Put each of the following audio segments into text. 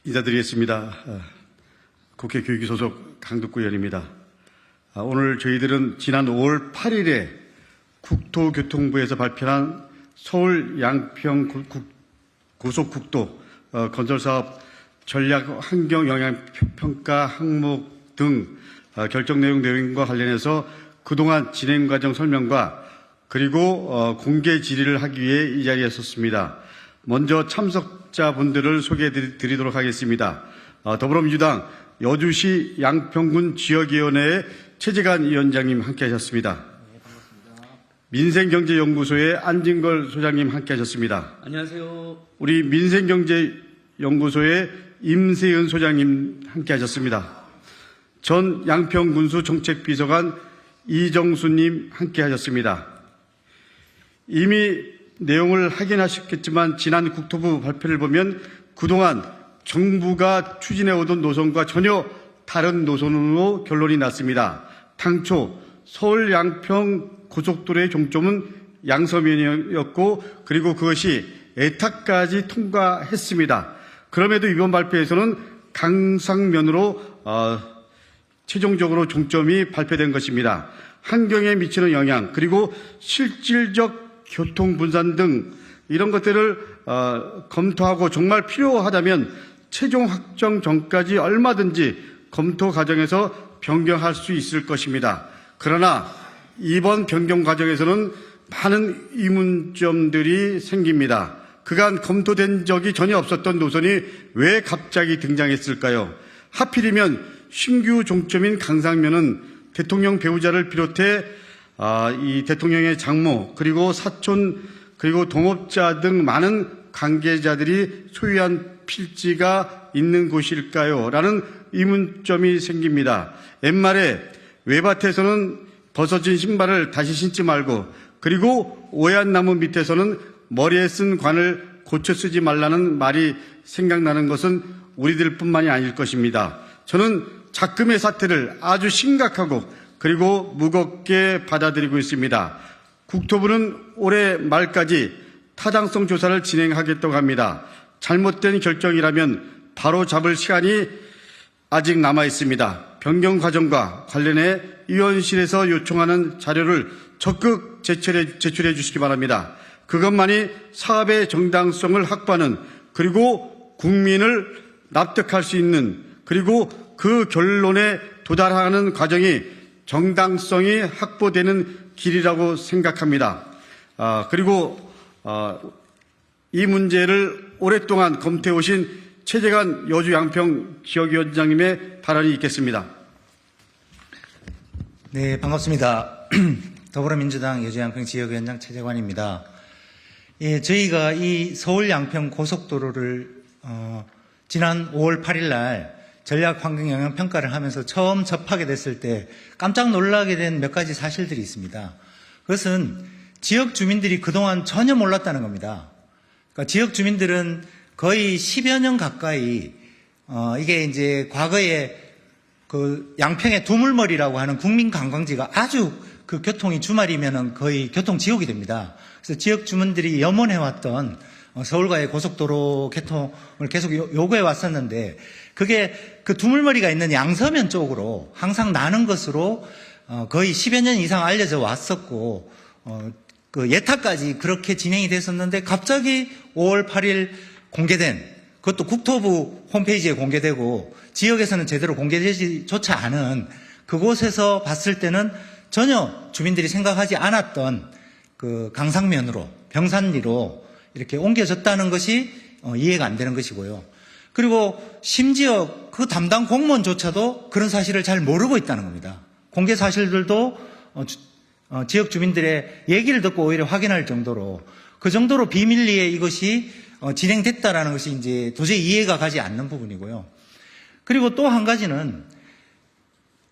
인사드리겠습니다. 국회 교육위 소속 강덕구 의원입니다. 오늘 저희들은 지난 5월 8일에 국토교통부에서 발표한 서울 양평 고속국도 건설사업 전략 환경 영향 평가 항목 등 결정 내용과 관련해서 그동안 진행 과정 설명과 그리고 공개 질의를 하기 위해 이 자리에 섰습니다. 먼저 참석자분들을 소개해 드리도록 하겠습니다. 더불어민주당 여주시 양평군 지역위원회의 최재관 위원장님 함께하셨습니다. 민생경제연구소의 안진걸 소장님 함께하셨습니다. 안녕하세요. 우리 민생경제연구소의 임세은 소장님 함께하셨습니다. 전 양평군수 정책비서관 이정수님 함께하셨습니다. 이미 내용을 확인하셨겠지만 지난 국토부 발표를 보면 그동안 정부가 추진해오던 노선과 전혀 다른 노선으로 결론이 났습니다. 당초 서울 양평 고속도로의 종점은 양서면이었고 그리고 그것이 애타까지 통과했습니다. 그럼에도 이번 발표에서는 강상면으로 최종적으로 종점이 발표된 것입니다. 환경에 미치는 영향 그리고 실질적 교통 분산 등 이런 것들을 검토하고 정말 필요하다면 최종 확정 전까지 얼마든지 검토 과정에서 변경할 수 있을 것입니다. 그러나 이번 변경 과정에서는 많은 의문점들이 생깁니다. 그간 검토된 적이 전혀 없었던 노선이 왜 갑자기 등장했을까요? 하필이면 신규 종점인 강상면은 대통령 배우자를 비롯해 이 대통령의 장모 그리고 사촌 그리고 동업자 등 많은 관계자들이 소유한 필지가 있는 곳일까요? 라는 의문점이 생깁니다. 옛말에 외밭에서는 벗어진 신발을 다시 신지 말고 그리고 오얏 나무 밑에서는 머리에 쓴 관을 고쳐 쓰지 말라는 말이 생각나는 것은 우리들뿐만이 아닐 것입니다. 저는 작금의 사태를 아주 심각하고 그리고 무겁게 받아들이고 있습니다. 국토부는 올해 말까지 타당성 조사를 진행하겠다고 합니다. 잘못된 결정이라면 바로 잡을 시간이 아직 남아 있습니다. 변경 과정과 관련해 의원실에서 요청하는 자료를 적극 제출해 주시기 바랍니다. 그것만이 사업의 정당성을 확보하는 그리고 국민을 납득할 수 있는 그리고 그 결론에 도달하는 과정이 정당성이 확보되는 길이라고 생각합니다. 그리고 이 문제를 오랫동안 검토해 오신 최재관 여주 양평 지역위원장님의 발언이 있겠습니다. 네, 반갑습니다. 더불어민주당 여주 양평 지역위원장 최재관입니다. 예, 저희가 이 서울 양평 고속도로를 지난 5월 8일 날 전략 환경 영향 평가를 하면서 처음 접하게 됐을 때 깜짝 놀라게 된 몇 가지 사실들이 있습니다. 그것은 지역 주민들이 그동안 전혀 몰랐다는 겁니다. 그러니까 지역 주민들은 거의 10여 년 가까이 이게 이제 과거에 그 양평의 두물머리라고 하는 국민 관광지가 아주 그 교통이 주말이면은 거의 교통 지옥이 됩니다. 그래서 지역 주민들이 염원해왔던 서울과의 고속도로 개통을 계속 요구해 왔었는데 그게 그 두물머리가 있는 양서면 쪽으로 항상 나는 것으로 거의 10여 년 이상 알려져 왔었고 그 예타까지 그렇게 진행이 됐었는데 갑자기 5월 8일 공개된 그것도 국토부 홈페이지에 공개되고 지역에서는 제대로 공개되지조차 않은 그곳에서 봤을 때는 전혀 주민들이 생각하지 않았던 그 강상면으로 병산리로 이렇게 옮겨졌다는 것이 이해가 안 되는 것이고요. 그리고 심지어 그 담당 공무원조차도 그런 사실을 잘 모르고 있다는 겁니다. 공개 사실들도 지역 주민들의 얘기를 듣고 오히려 확인할 정도로 그 정도로 비밀리에 이것이 진행됐다라는 것이 이제 도저히 이해가 가지 않는 부분이고요. 그리고 또 한 가지는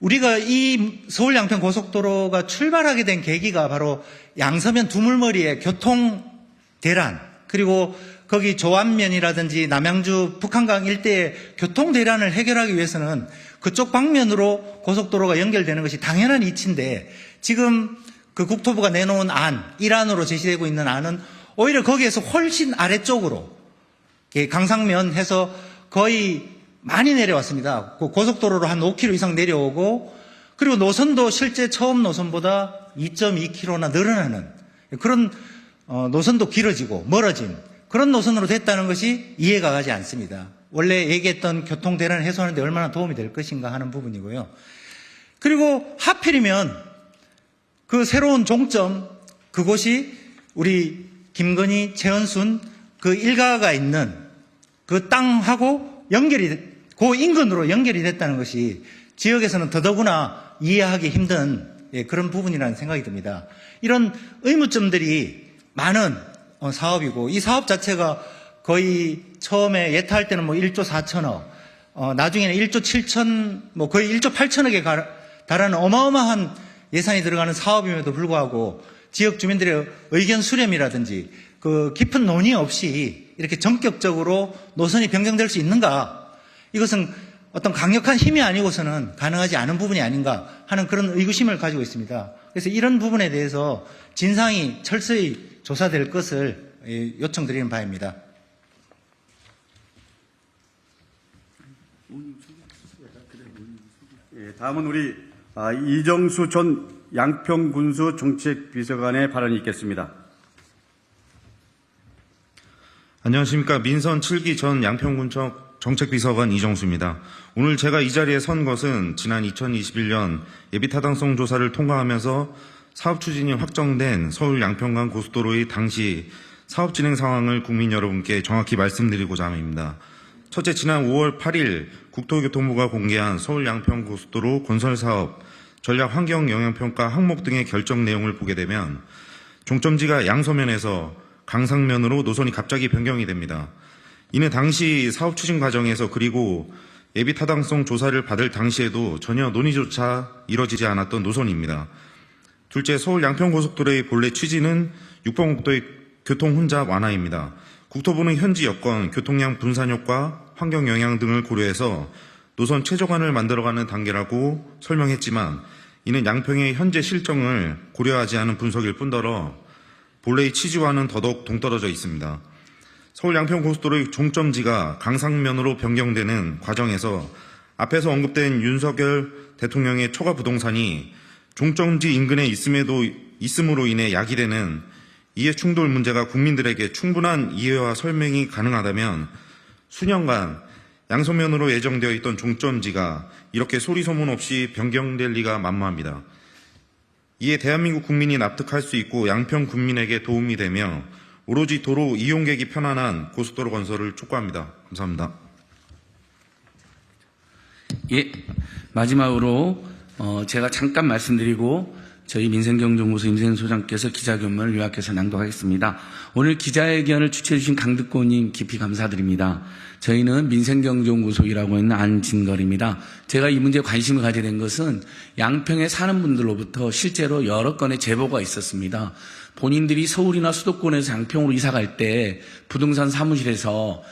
우리가 이 서울 양평 고속도로가 출발하게 된 계기가 바로 양서면 두물머리의 교통 대란 그리고 거기 조안면이라든지 남양주 북한강 일대의 교통 대란을 해결하기 위해서는 그쪽 방면으로 고속도로가 연결되는 것이 당연한 이치인데 지금 그 국토부가 내놓은 안, 일안으로 제시되고 있는 안은 오히려 거기에서 훨씬 아래쪽으로 강상면 해서 거의 많이 내려왔습니다. 고속도로로 한 5km 이상 내려오고, 그리고 노선도 실제 처음 노선보다 2.2km나 늘어나는 그런 노선도 길어지고 멀어진 그런 노선으로 됐다는 것이 이해가 가지 않습니다. 원래 얘기했던 교통 대란을 해소하는 데 얼마나 도움이 될 것인가 하는 부분이고요. 그리고 하필이면 그 새로운 종점, 그곳이 우리 김건희, 최은순 그 일가가 있는 그 땅하고 그 인근으로 연결이 됐다는 것이 지역에서는 더더구나 이해하기 힘든 그런 부분이라는 생각이 듭니다. 이런 의무점들이 많은 사업이고, 이 사업 자체가 거의 처음에 예타할 때는 1조 4천억, 나중에는 1조 7천, 거의 1조 8천억에 달하는 어마어마한 예산이 들어가는 사업임에도 불구하고 지역 주민들의 의견 수렴이라든지 그 깊은 논의 없이 이렇게 전격적으로 노선이 변경될 수 있는가? 이것은 어떤 강력한 힘이 아니고서는 가능하지 않은 부분이 아닌가 하는 그런 의구심을 가지고 있습니다. 그래서 이런 부분에 대해서 진상이 철저히 조사될 것을 요청드리는 바입니다. 다음은 우리 이정수 전 양평군수 정책비서관의 발언이 있겠습니다. 안녕하십니까. 민선 7기 전 양평군청 정책비서관 이정수입니다. 오늘 제가 이 자리에 선 것은 지난 2021년 예비타당성 조사를 통과하면서 사업 추진이 확정된 서울 양평간 고속도로의 당시 사업 진행 상황을 국민 여러분께 정확히 말씀드리고자 합니다. 첫째, 지난 5월 8일 국토교통부가 공개한 서울 양평 고속도로 건설 사업 전략 환경 영향평가 항목 등의 결정 내용을 보게 되면 종점지가 양서면에서 강상면으로 노선이 갑자기 변경이 됩니다. 이는 당시 사업 추진 과정에서 그리고 예비 타당성 조사를 받을 당시에도 전혀 논의조차 이뤄지지 않았던 노선입니다. 둘째, 서울 양평고속도로의 본래 취지는 6번 국도의 교통 혼잡 완화입니다. 국토부는 현지 여건, 교통량 분산 효과, 환경 영향 등을 고려해서 노선 최저간을 만들어가는 단계라고 설명했지만 이는 양평의 현재 실정을 고려하지 않은 분석일 뿐더러 본래의 취지와는 더더욱 동떨어져 있습니다. 서울 양평고속도로의 종점지가 강상면으로 변경되는 과정에서 앞에서 언급된 윤석열 대통령의 초과 부동산이 종점지 인근에 있음으로 인해 야기되는 이해 충돌 문제가 국민들에게 충분한 이해와 설명이 가능하다면 수년간 양서면으로 예정되어 있던 종점지가 이렇게 소리소문 없이 변경될 리가 만무합니다. 이에 대한민국 국민이 납득할 수 있고 양평 국민에게 도움이 되며 오로지 도로 이용객이 편안한 고속도로 건설을 촉구합니다. 감사합니다. 예, 마지막으로 제가 잠깐 말씀드리고 저희 민생경정부서 임세현 소장께서 기자견문을 요약해서 낭독하겠습니다. 오늘 기자회견을 주최해 주신 강득고님 깊이 감사드립니다. 저희는 민생경정부소이라고 있는 안진걸입니다. 제가 이 문제에 관심을 가지게 된 것은 양평에 사는 분들로부터 실제로 여러 건의 제보가 있었습니다. 본인들이 서울이나 수도권에서 양평으로 이사 갈 때 부동산 사무실에서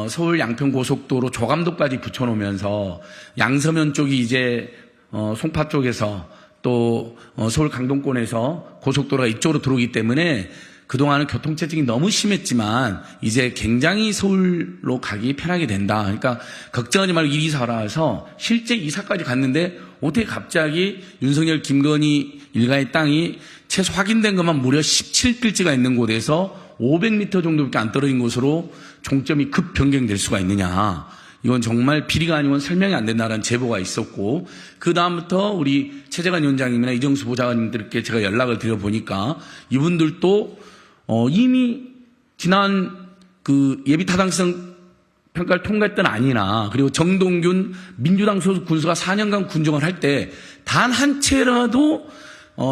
서울 양평 고속도로 조감도까지 붙여놓으면서 양서면 쪽이 이제 송파 쪽에서 또 서울 강동권에서 고속도로가 이쪽으로 들어오기 때문에 그동안은 교통체증이 너무 심했지만 이제 굉장히 서울로 가기 편하게 된다. 그러니까 걱정하지 말고 이리 살아서 실제 이사까지 갔는데 어떻게 갑자기 윤석열 김건희 일가의 땅이 최소 확인된 것만 무려 17필지가 있는 곳에서 500m 정도밖에 안 떨어진 곳으로 종점이 급 변경될 수가 있느냐. 이건 정말 비리가 아니면 설명이 안 된다는 제보가 있었고, 그 다음부터 우리 최재관 위원장님이나 이정수 보좌관님들께 제가 연락을 드려보니까 이분들도 이미 지난 그 예비타당성 평가를 통과할 때는 아니나, 그리고 정동균 민주당 소속 군수가 4년간 군정을 할 때 단 한 채라도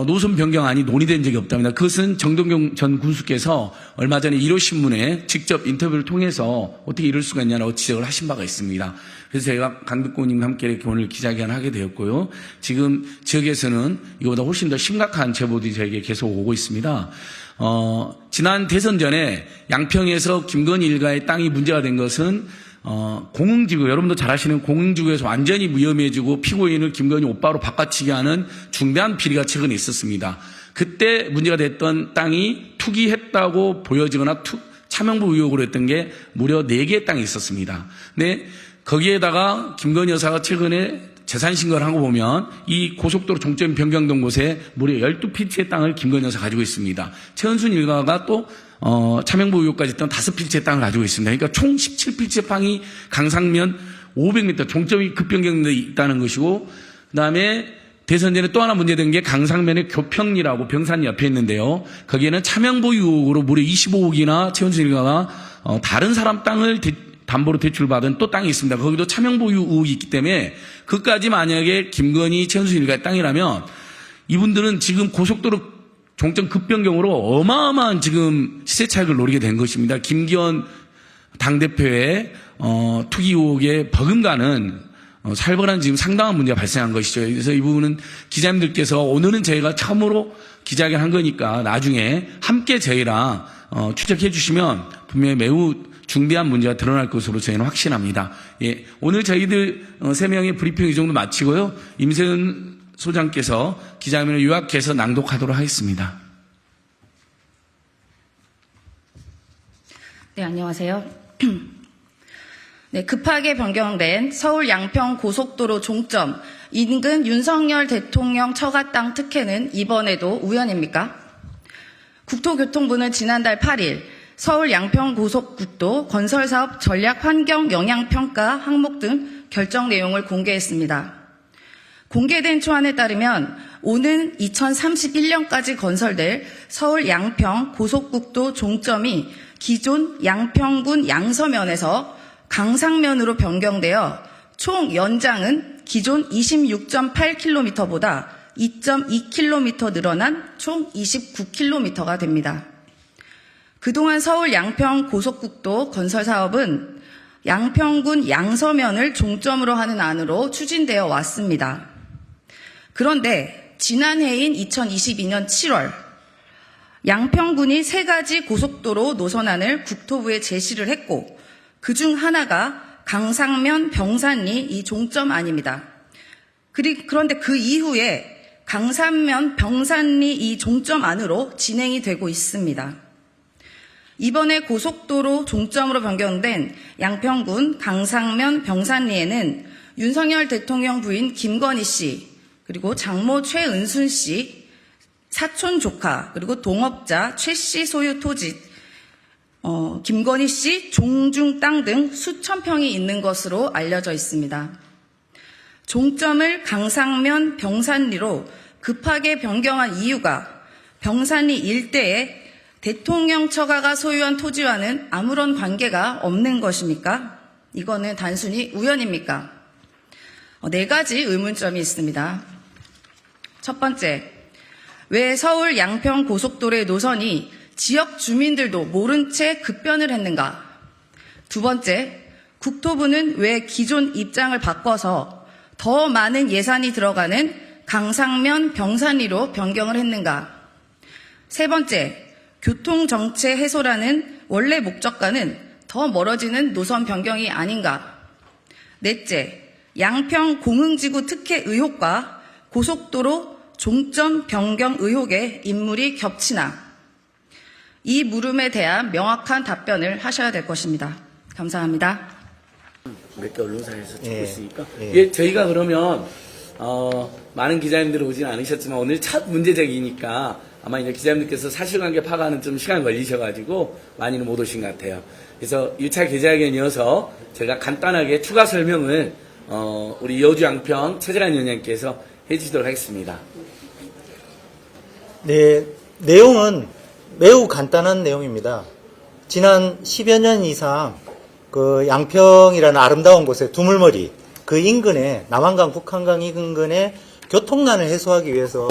노선 변경안이 논의된 적이 없답니다. 그것은 정동균 전 군수께서 얼마 전에 1호 신문에 직접 인터뷰를 통해서 어떻게 이럴 수가 있냐라고 지적을 하신 바가 있습니다. 그래서 제가 강득고님과 함께 이렇게 오늘 기자회견을 하게 되었고요. 지금 지역에서는 이거보다 훨씬 더 심각한 제보들이 저에게 계속 오고 있습니다. 지난 대선 전에 양평에서 김건희 일가의 땅이 문제가 된 것은 공흥지구, 여러분도 잘 아시는 공흥지구에서 완전히 위험해지고 피고인을 김건희 오빠로 바꿔치기 하는 중대한 비리가 최근에 있었습니다. 그때 문제가 됐던 땅이 투기했다고 보여지거나 차명부 의혹으로 했던 게 무려 4개의 땅이 있었습니다. 근데 거기에다가 김건희 여사가 최근에 재산 신고를 한 거 보면 이 고속도로 종점 변경된 곳에 무려 12필지의 땅을 김건희 여사 가지고 있습니다. 최은순 일가가 또 차명부 의혹까지 했던 5필지의 땅을 가지고 있습니다. 그러니까 총 17필지의 땅이 강상면 500m 종점이 급변경돼 있다는 것이고, 그다음에 대선 전에 또 하나 문제된 게 강상면의 교평리라고 병산 옆에 있는데요. 거기에는 차명부 의혹으로 무려 25억이나 최은순 일가가 다른 사람 땅을 담보로 대출받은 또 땅이 있습니다. 거기도 차명부 의혹이 있기 때문에 그까지 만약에 김건희, 최은순 일가의 땅이라면 이분들은 지금 고속도로 종점 급변경으로 어마어마한 지금 시세 차익을 노리게 된 것입니다. 김기현 당대표의 투기 의혹에 버금가는 살벌한 지금 상당한 문제가 발생한 것이죠. 그래서 이 부분은 기자님들께서 오늘은 저희가 처음으로 기자회견 한 거니까 나중에 함께 저희랑 추적해 주시면 분명히 매우 중대한 문제가 드러날 것으로 저희는 확신합니다. 예, 오늘 저희들 3명의 브리핑 이 정도 마치고요. 임세은 소장께서 기자회견을 요약해서 낭독하도록 하겠습니다. 네, 안녕하세요. 네, 급하게 변경된 서울 양평 고속도로 종점 인근 윤석열 대통령 처가 땅 특혜는 이번에도 우연입니까? 국토교통부는 지난달 8일 서울 양평 고속국도 건설사업 전략 환경 영향평가 항목 등 결정 내용을 공개했습니다. 공개된 초안에 따르면 오는 2031년까지 건설될 서울 양평 고속국도 종점이 기존 양평군 양서면에서 강상면으로 변경되어 총 연장은 기존 26.8km보다 2.2km 늘어난 총 29km가 됩니다. 그동안 서울 양평 고속국도 건설 사업은 양평군 양서면을 종점으로 하는 안으로 추진되어 왔습니다. 그런데 지난해인 2022년 7월 양평군이 3가지 고속도로 노선안을 국토부에 제시를 했고 그중 하나가 강상면 병산리 이 종점안입니다. 그런데 그 이후에 강상면 병산리 이 종점안으로 진행이 되고 있습니다. 이번에 고속도로 종점으로 변경된 양평군 강상면 병산리에는 윤석열 대통령 부인 김건희 씨, 그리고 장모 최은순 씨, 사촌 조카, 그리고 동업자 최 씨 소유 토지, 김건희 씨 종중 땅 등 수천 평이 있는 것으로 알려져 있습니다. 종점을 강상면 병산리로 급하게 변경한 이유가 병산리 일대에 대통령 처가가 소유한 토지와는 아무런 관계가 없는 것입니까? 이거는 단순히 우연입니까? 4가지 의문점이 있습니다. 첫 번째, 왜 서울 양평 고속도로의 노선이 지역 주민들도 모른 채 급변을 했는가? 두 번째, 국토부는 왜 기존 입장을 바꿔서 더 많은 예산이 들어가는 강상면 병산리로 변경을 했는가? 세 번째, 교통정체 해소라는 원래 목적과는 더 멀어지는 노선 변경이 아닌가? 넷째, 양평 공흥지구 특혜 의혹과 고속도로 종점 변경 의혹의 인물이 겹치나? 이 물음에 대한 명확한 답변을 하셔야 될 것입니다. 감사합니다. 몇 개 언론사에서 찍고 있으니까. 예, 저희가 그러면, 많은 기자님들 오진 않으셨지만 오늘 첫 문제적이니까 아마 이제 기자님들께서 사실관계 파악하는 좀 시간이 걸리셔가지고 많이는 못 오신 것 같아요. 그래서 1차 기자회견이어서 제가 간단하게 추가 설명을, 우리 여주 양평 최재란 위원장께서 해주시도록 하겠습니다. 네, 내용은 매우 간단한 내용입니다. 지난 10여 년 이상 그 양평이라는 아름다운 곳에 두물머리 그 인근에 남한강 북한강 인근에 교통난을 해소하기 위해서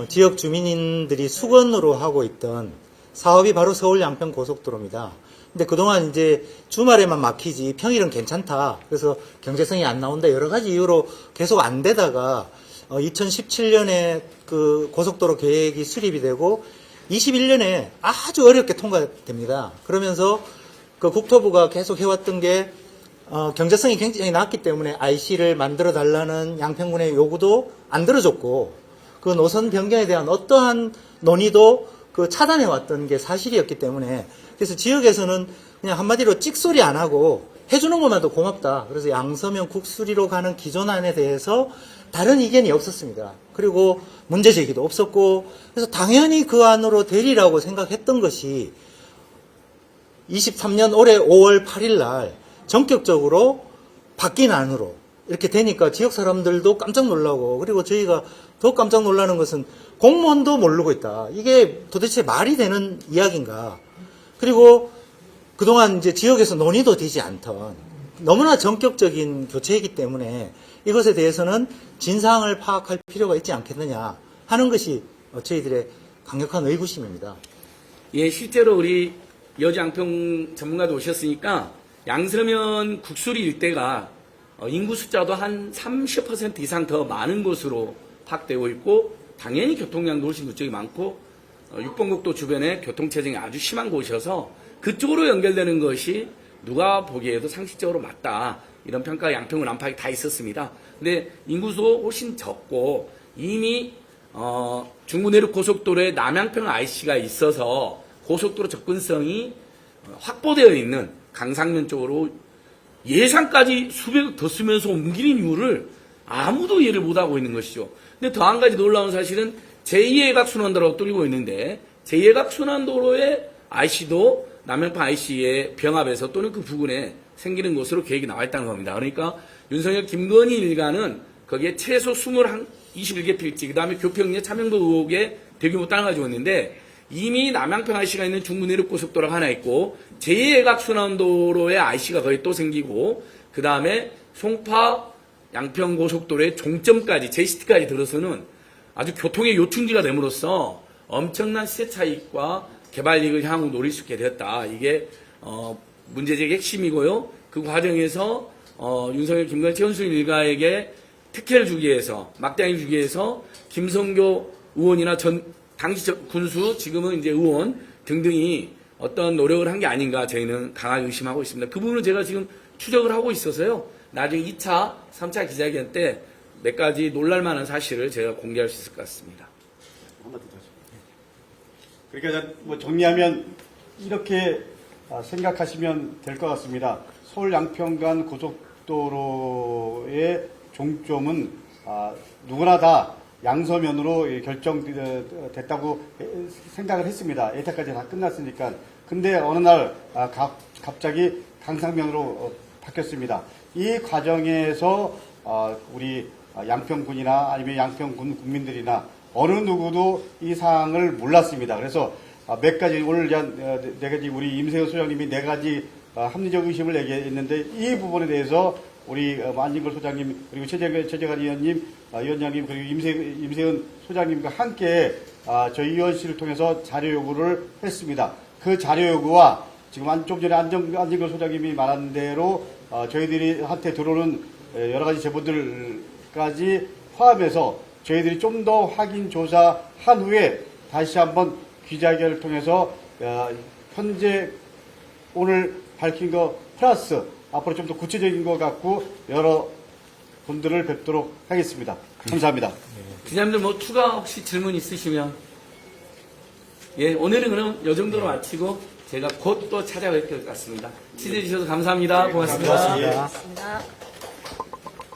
지역 주민들이 수건으로 하고 있던 사업이 바로 서울 양평 고속도로입니다. 근데 그동안 이제 주말에만 막히지 평일은 괜찮다. 그래서 경제성이 안 나온다. 여러 가지 이유로 계속 안 되다가 2017년에 그 고속도로 계획이 수립이 되고 21년에 아주 어렵게 통과됩니다. 그러면서 그 국토부가 계속 해왔던 게 경제성이 굉장히 낮기 때문에 IC를 만들어 달라는 양평군의 요구도 안 들어줬고 그 노선 변경에 대한 어떠한 논의도 그 차단해 왔던 게 사실이었기 때문에 그래서 지역에서는 그냥 한마디로 찍소리 안 하고 해주는 것만도 고맙다. 그래서 양서면 국수리로 가는 기존안에 대해서 다른 의견이 없었습니다. 그리고 문제 제기도 없었고, 그래서 당연히 그 안으로 되리라고 생각했던 것이 23년 올해 5월 8일 날 전격적으로 바뀐 안으로 이렇게 되니까 지역 사람들도 깜짝 놀라고, 그리고 저희가 더 깜짝 놀라는 것은 공무원도 모르고 있다. 이게 도대체 말이 되는 이야기인가. 그리고 그동안 이제 지역에서 논의도 되지 않던 너무나 전격적인 교체이기 때문에 이것에 대해서는 진상을 파악할 필요가 있지 않겠느냐 하는 것이 저희들의 강력한 의구심입니다. 예, 실제로 우리 여주양평 전문가도 오셨으니까 양서면 국수리 일대가 인구 숫자도 한 30% 이상 더 많은 곳으로 파악되고 있고, 당연히 교통량도 훨씬 그쪽이 많고, 6번국도 주변에 교통체증이 아주 심한 곳이어서 그쪽으로 연결되는 것이 누가 보기에도 상식적으로 맞다, 이런 평가가 양평군 안팎에 다 있었습니다. 근데 인구도 훨씬 적고 이미 중부 내륙 고속도로에 남양평 IC가 있어서 고속도로 접근성이 확보되어 있는 강상면 쪽으로 예산까지 수백억 더 쓰면서 옮기는 이유를 아무도 이해를 못하고 있는 것이죠. 근데 더 한 가지 놀라운 사실은 제2의 각순환도로가 뚫리고 있는데, 제2의 각순환도로의 IC도 남양평 IC의 병합에서 또는 그 부근에 생기는 것으로 계획이 나와 있다는 겁니다. 그러니까 윤석열 김건희 일가는 거기에 최소 21개 필지, 그 다음에 교평리의 차명도 의혹에 대규모 땅을 가지고 있는데, 이미 남양평 IC가 있는 중부 내륙 고속도로가 하나 있고, 제2의 각순환도로의 IC가 거의 또 생기고, 그 다음에 송파 양평 고속도로의 종점까지, JCT까지 들어서는 아주 교통의 요충지가 됨으로써 엄청난 시세 차익과 개발 이익을 향후 노릴 수 있게 되었다. 이게 문제제기의 핵심이고요. 그 과정에서 윤석열, 김건희, 최은순 일가에게 특혜를 주기 위해서, 막대항을 주기 위해서 김성교 의원이나 당시 군수, 지금은 이제 의원 등등이 어떤 노력을 한 게 아닌가 저희는 강하게 의심하고 있습니다. 그 부분은 제가 지금 추적을 하고 있어서요. 나중에 2차, 3차 기자회견 때 몇 가지 놀랄만한 사실을 제가 공개할 수 있을 것 같습니다. 한마디 더 하죠. 그러니까 뭐 정리하면 이렇게 생각하시면 될 것 같습니다. 서울 양평간 고속도로의 종점은 누구나 다 양서면으로 결정됐다고 생각을 했습니다. 예타까지 다 끝났으니까. 근데 어느 날 갑자기 강상면으로 바뀌었습니다. 이 과정에서 우리 양평군이나 아니면 양평군 국민들이나 어느 누구도 이 사항을 몰랐습니다. 그래서 몇 가지, 오늘 네 가지, 우리 임세훈 소장님이 네 가지 합리적 의심을 얘기했는데, 이 부분에 대해서 우리 안진걸 소장님, 그리고 최재관 위원장님, 그리고 임세훈 소장님과 함께 저희 의원실을 통해서 자료 요구를 했습니다. 그 자료 요구와 지금 좀 전에 안진걸 소장님이 말한 대로 저희들이 한테 들어오는 여러 가지 제보들까지 포함해서 저희들이 좀 더 확인 조사한 후에 다시 한번 기자회견을 통해서 현재 오늘 밝힌 거 플러스 앞으로 좀 더 구체적인 것 갖고 여러 분들을 뵙도록 하겠습니다. 감사합니다. 기자님들 뭐 추가 혹시 질문 있으시면, 예, 오늘은 그럼 이 정도로 마치고 제가 곧 또 찾아뵐 것 같습니다. 취재해 주셔서 감사합니다. 고맙습니다. 고맙습니다.